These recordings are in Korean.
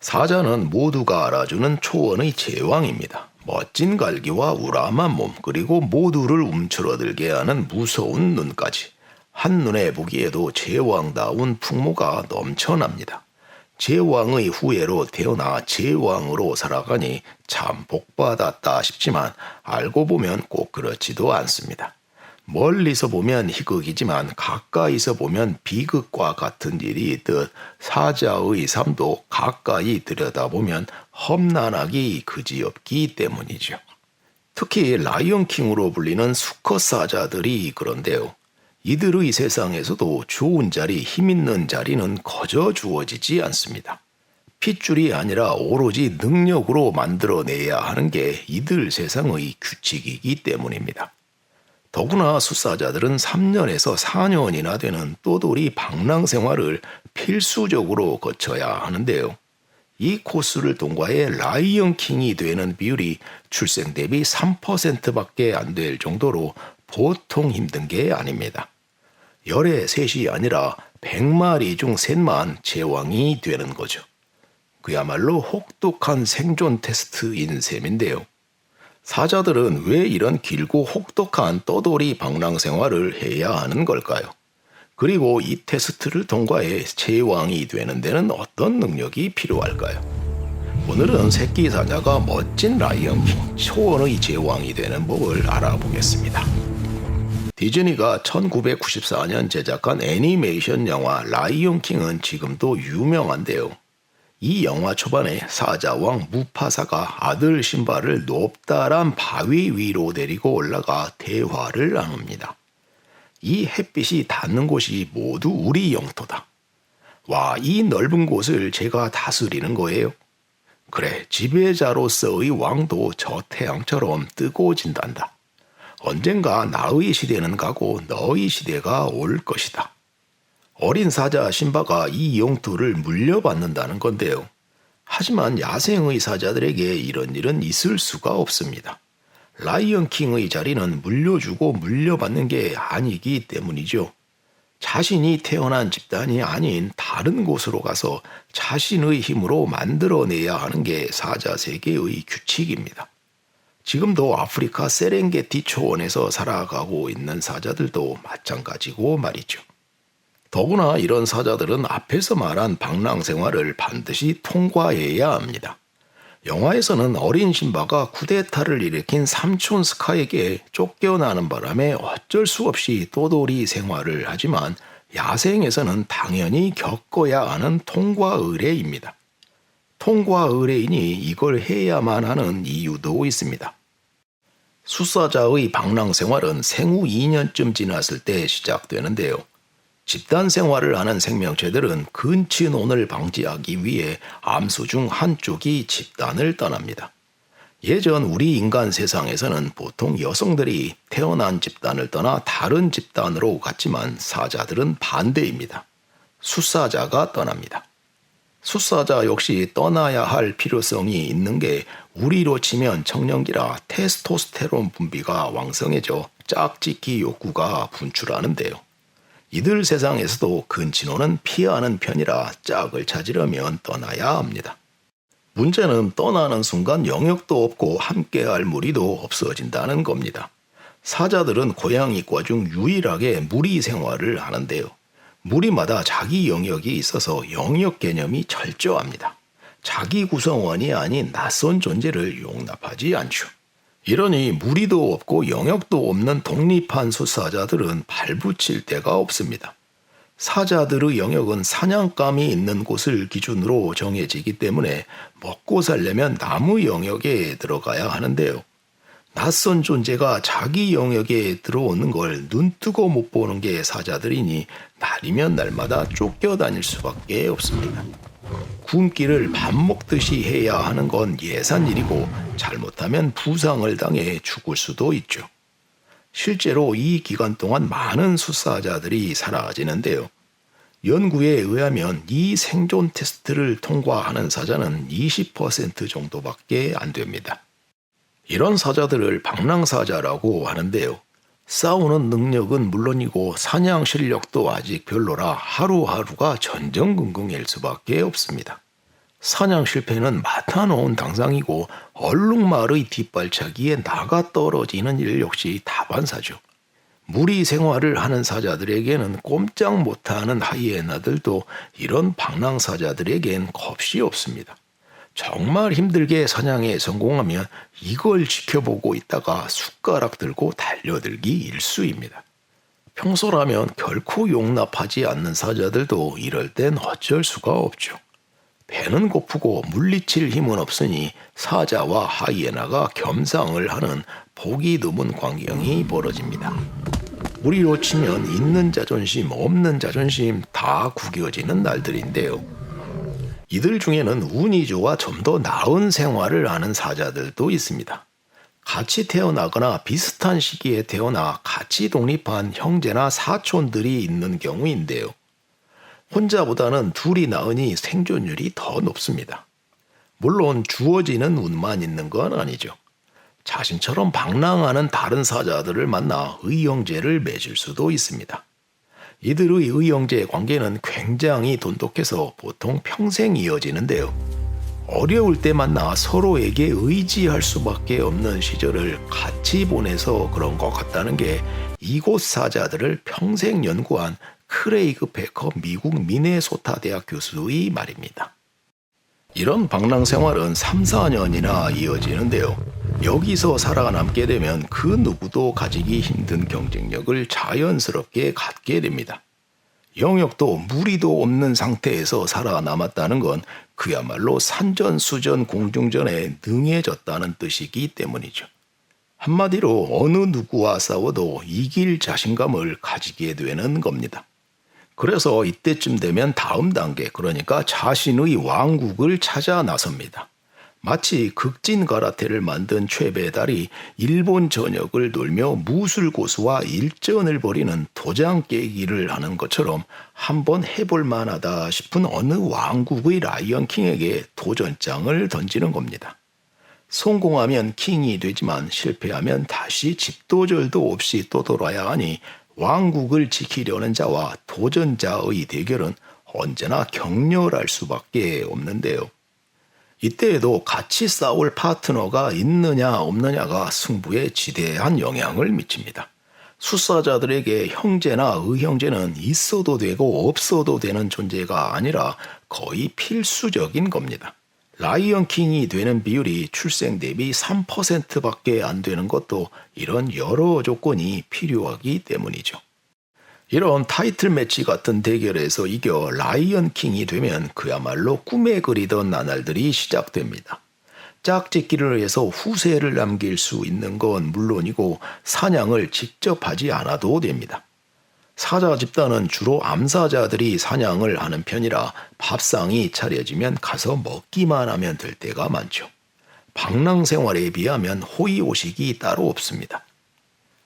사자는 모두가 알아주는 초원의 제왕입니다. 멋진 갈기와 우람한 몸, 그리고 모두를 움츠러들게 하는 무서운 눈까지. 한눈에 보기에도 제왕다운 풍모가 넘쳐납니다. 제왕의 후예로 태어나 제왕으로 살아가니 참 복받았다 싶지만 알고 보면 꼭 그렇지도 않습니다. 멀리서 보면 희극이지만 가까이서 보면 비극과 같은 일이 있듯 사자의 삶도 가까이 들여다보면 험난하기 그지없기 때문이죠. 특히 라이언킹으로 불리는 수컷 사자들이 그런데요. 이들의 세상에서도 좋은 자리, 힘있는 자리는 거저 주어지지 않습니다. 핏줄이 아니라 오로지 능력으로 만들어내야 하는 게 이들 세상의 규칙이기 때문입니다. 더구나 숫사자들은 3년에서 4년이나 되는 또돌이 방랑 생활을 필수적으로 거쳐야 하는데요. 이 코스를 통과해 라이언킹이 되는 비율이 출생 대비 3%밖에 안 될 정도로 보통 힘든 게 아닙니다. 열의 셋이 아니라 100마리 중 셋만 제왕이 되는 거죠. 그야말로 혹독한 생존 테스트인 셈인데요. 사자들은 왜 이런 길고 혹독한 떠돌이 방랑 생활을 해야 하는 걸까요? 그리고 이 테스트를 통과해 제왕이 되는 데는 어떤 능력이 필요할까요? 오늘은 새끼 사자가 멋진 라이언킹, 초원의 제왕이 되는 법을 알아보겠습니다. 디즈니가 1994년 제작한 애니메이션 영화 라이언킹은 지금도 유명한데요. 이 영화 초반에 사자왕 무파사가 아들 신바를 높다란 바위 위로 데리고 올라가 대화를 나눕니다. 이 햇빛이 닿는 곳이 모두 우리 영토다. 와, 이 넓은 곳을 제가 다스리는 거예요. 그래, 지배자로서의 왕도 저 태양처럼 뜨고 진단다. 언젠가 나의 시대는 가고 너의 시대가 올 것이다. 어린 사자 신바가 이 영토를 물려받는다는 건데요. 하지만 야생의 사자들에게 이런 일은 있을 수가 없습니다. 라이언킹의 자리는 물려주고 물려받는 게 아니기 때문이죠. 자신이 태어난 집단이 아닌 다른 곳으로 가서 자신의 힘으로 만들어내야 하는 게 사자 세계의 규칙입니다. 지금도 아프리카 세렝게티 초원에서 살아가고 있는 사자들도 마찬가지고 말이죠. 더구나 이런 사자들은 앞에서 말한 방랑 생활을 반드시 통과해야 합니다. 영화에서는 어린 신바가 쿠데타를 일으킨 삼촌 스카에게 쫓겨나는 바람에 어쩔 수 없이 또돌이 생활을 하지만 야생에서는 당연히 겪어야 하는 통과 의례입니다. 통과 의례이니 이걸 해야만 하는 이유도 있습니다. 숫사자의 방랑 생활은 생후 2년쯤 지났을 때 시작되는데요. 집단 생활을 하는 생명체들은 근친혼을 방지하기 위해 암수 중 한쪽이 집단을 떠납니다. 예전 우리 인간 세상에서는 보통 여성들이 태어난 집단을 떠나 다른 집단으로 갔지만 사자들은 반대입니다. 숫사자가 떠납니다. 숫사자 역시 떠나야 할 필요성이 있는 게 우리로 치면 청년기라 테스토스테론 분비가 왕성해져 짝짓기 욕구가 분출하는데요. 이들 세상에서도 근친혼은 피하는 편이라 짝을 찾으려면 떠나야 합니다. 문제는 떠나는 순간 영역도 없고 함께할 무리도 없어진다는 겁니다. 사자들은 고양이과 중 유일하게 무리 생활을 하는데요. 무리마다 자기 영역이 있어서 영역 개념이 철저합니다. 자기 구성원이 아닌 낯선 존재를 용납하지 않죠. 이러니 무리도 없고 영역도 없는 독립한 숫사자들은 발붙일 데가 없습니다. 사자들의 영역은 사냥감이 있는 곳을 기준으로 정해지기 때문에 먹고 살려면 나무 영역에 들어가야 하는데요. 낯선 존재가 자기 영역에 들어오는 걸 눈뜨고 못 보는 게 사자들이니 날이면 날마다 쫓겨다닐 수밖에 없습니다. 굶기를 밥 먹듯이 해야 하는 건 예산일이고 잘못하면 부상을 당해 죽을 수도 있죠. 실제로 이 기간 동안 많은 숫사자들이 사라지는데요. 연구에 의하면 이 생존 테스트를 통과하는 사자는 20% 정도밖에 안 됩니다. 이런 사자들을 방랑사자라고 하는데요. 싸우는 능력은 물론이고 사냥 실력도 아직 별로라 하루하루가 전전긍긍일 수밖에 없습니다. 사냥 실패는 맡아놓은 당상이고 얼룩말의 뒷발차기에 나가 떨어지는 일 역시 다반사죠. 무리 생활을 하는 사자들에게는 꼼짝 못하는 하이에나들도 이런 방랑사자들에겐 겁이 없습니다. 정말 힘들게 사냥에 성공하면 이걸 지켜보고 있다가 숟가락 들고 달려들기 일쑤입니다. 평소라면 결코 용납하지 않는 사자들도 이럴 땐 어쩔 수가 없죠. 배는 고프고 물리칠 힘은 없으니 사자와 하이에나가 겸상을 하는 보기 드문 광경이 벌어집니다. 우리로 치면 있는 자존심, 없는 자존심 다 구겨지는 날들인데요. 이들 중에는 운이 좋아 좀 더 나은 생활을 하는 사자들도 있습니다. 같이 태어나거나 비슷한 시기에 태어나 같이 독립한 형제나 사촌들이 있는 경우인데요. 혼자보다는 둘이 낳으니 생존율이 더 높습니다. 물론 주어지는 운만 있는 건 아니죠. 자신처럼 방랑하는 다른 사자들을 만나 의형제를 맺을 수도 있습니다. 이들의 의형제 관계는 굉장히 돈독해서 보통 평생 이어지는데요. 어려울 때 만나 서로에게 의지할 수밖에 없는 시절을 같이 보내서 그런 것 같다는 게 이곳 사자들을 평생 연구한 크레이그 페커 미국 미네소타 대학 교수의 말입니다. 이런 방랑 생활은 3, 4년이나 이어지는데요. 여기서 살아남게 되면 그 누구도 가지기 힘든 경쟁력을 자연스럽게 갖게 됩니다. 영역도 무리도 없는 상태에서 살아남았다는 건 그야말로 산전수전 공중전에 능해졌다는 뜻이기 때문이죠. 한마디로 어느 누구와 싸워도 이길 자신감을 가지게 되는 겁니다. 그래서 이때쯤 되면 다음 단계, 그러니까 자신의 왕국을 찾아 나섭니다. 마치 극진 가라테를 만든 최배달이 일본 전역을 돌며 무술고수와 일전을 벌이는 도장 깨기를 하는 것처럼 한번 해볼 만하다 싶은 어느 왕국의 라이언킹에게 도전장을 던지는 겁니다. 성공하면 킹이 되지만 실패하면 다시 집도절도 없이 떠돌아야 하니 왕국을 지키려는 자와 도전자의 대결은 언제나 격렬할 수밖에 없는데요. 이때에도 같이 싸울 파트너가 있느냐 없느냐가 승부에 지대한 영향을 미칩니다. 수사자들에게 형제나 의형제는 있어도 되고 없어도 되는 존재가 아니라 거의 필수적인 겁니다. 라이언킹이 되는 비율이 출생 대비 3%밖에 안 되는 것도 이런 여러 조건이 필요하기 때문이죠. 이런 타이틀 매치 같은 대결에서 이겨 라이언킹이 되면 그야말로 꿈에 그리던 나날들이 시작됩니다. 짝짓기를 해서 후세를 남길 수 있는 건 물론이고 사냥을 직접 하지 않아도 됩니다. 사자 집단은 주로 암사자들이 사냥을 하는 편이라 밥상이 차려지면 가서 먹기만 하면 될 때가 많죠. 방랑 생활에 비하면 호의호식이 따로 없습니다.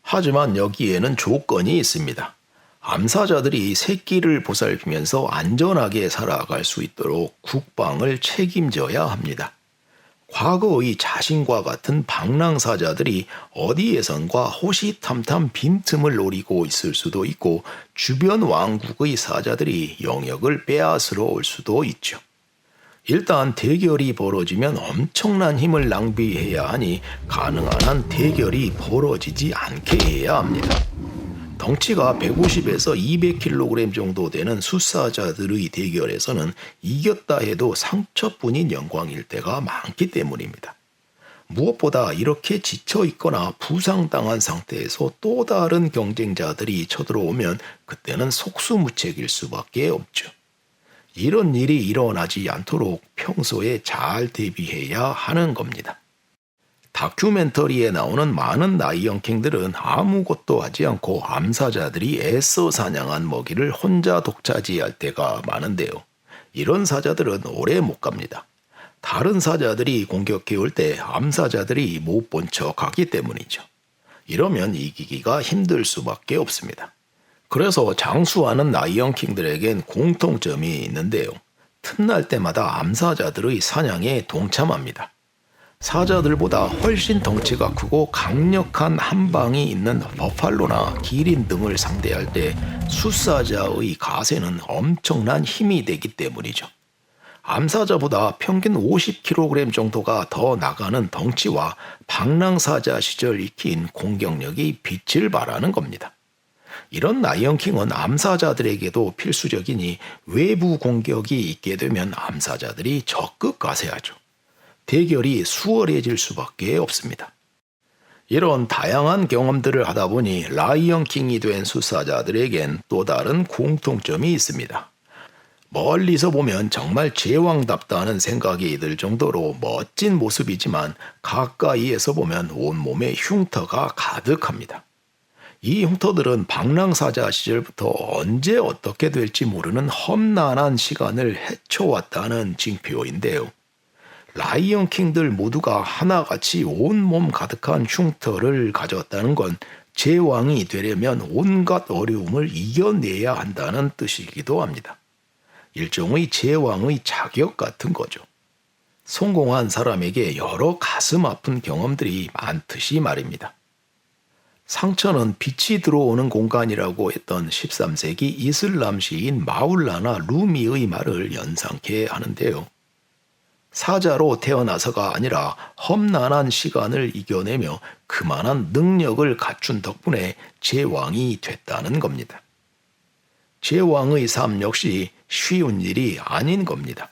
하지만 여기에는 조건이 있습니다. 암사자들이 새끼를 보살피면서 안전하게 살아갈 수 있도록 국방을 책임져야 합니다. 과거의 자신과 같은 방랑사자들이 어디에선가 호시탐탐 빈틈을 노리고 있을 수도 있고 주변 왕국의 사자들이 영역을 빼앗으러 올 수도 있죠. 일단 대결이 벌어지면 엄청난 힘을 낭비해야 하니 가능한 한 대결이 벌어지지 않게 해야 합니다. 덩치가 150에서 200kg 정도 되는 수사자들의 대결에서는 이겼다 해도 상처뿐인 영광일 때가 많기 때문입니다. 무엇보다 이렇게 지쳐있거나 부상당한 상태에서 또 다른 경쟁자들이 쳐들어오면 그때는 속수무책일 수밖에 없죠. 이런 일이 일어나지 않도록 평소에 잘 대비해야 하는 겁니다. 다큐멘터리에 나오는 많은 라이언킹들은 아무것도 하지 않고 암사자들이 애써 사냥한 먹이를 혼자 독차지할 때가 많은데요. 이런 사자들은 오래 못 갑니다. 다른 사자들이 공격해 올 때 암사자들이 못 본 척하기 때문이죠. 이러면 이기기가 힘들 수밖에 없습니다. 그래서 장수하는 라이언킹들에겐 공통점이 있는데요. 틈날 때마다 암사자들의 사냥에 동참합니다. 사자들보다 훨씬 덩치가 크고 강력한 한방이 있는 버팔로나 기린 등을 상대할 때 수사자의 가세는 엄청난 힘이 되기 때문이죠. 암사자보다 평균 50kg 정도가 더 나가는 덩치와 방랑사자 시절 익힌 공격력이 빛을 발하는 겁니다. 이런 라이언킹은 암사자들에게도 필수적이니 외부 공격이 있게 되면 암사자들이 적극 가세하죠. 대결이 수월해질 수밖에 없습니다. 이런 다양한 경험들을 하다 보니 라이언킹이 된 수사자들에겐 또 다른 공통점이 있습니다. 멀리서 보면 정말 제왕답다는 생각이 들 정도로 멋진 모습이지만 가까이에서 보면 온몸에 흉터가 가득합니다. 이 흉터들은 방랑사자 시절부터 언제 어떻게 될지 모르는 험난한 시간을 헤쳐왔다는 징표인데요. 라이언킹들 모두가 하나같이 온몸 가득한 흉터를 가졌다는 건 제왕이 되려면 온갖 어려움을 이겨내야 한다는 뜻이기도 합니다. 일종의 제왕의 자격 같은 거죠. 성공한 사람에게 여러 가슴 아픈 경험들이 많듯이 말입니다. 상처는 빛이 들어오는 공간이라고 했던 13세기 이슬람 시인 마울라나 루미의 말을 연상케 하는데요. 사자로 태어나서가 아니라 험난한 시간을 이겨내며 그만한 능력을 갖춘 덕분에 제왕이 됐다는 겁니다. 제왕의 삶 역시 쉬운 일이 아닌 겁니다.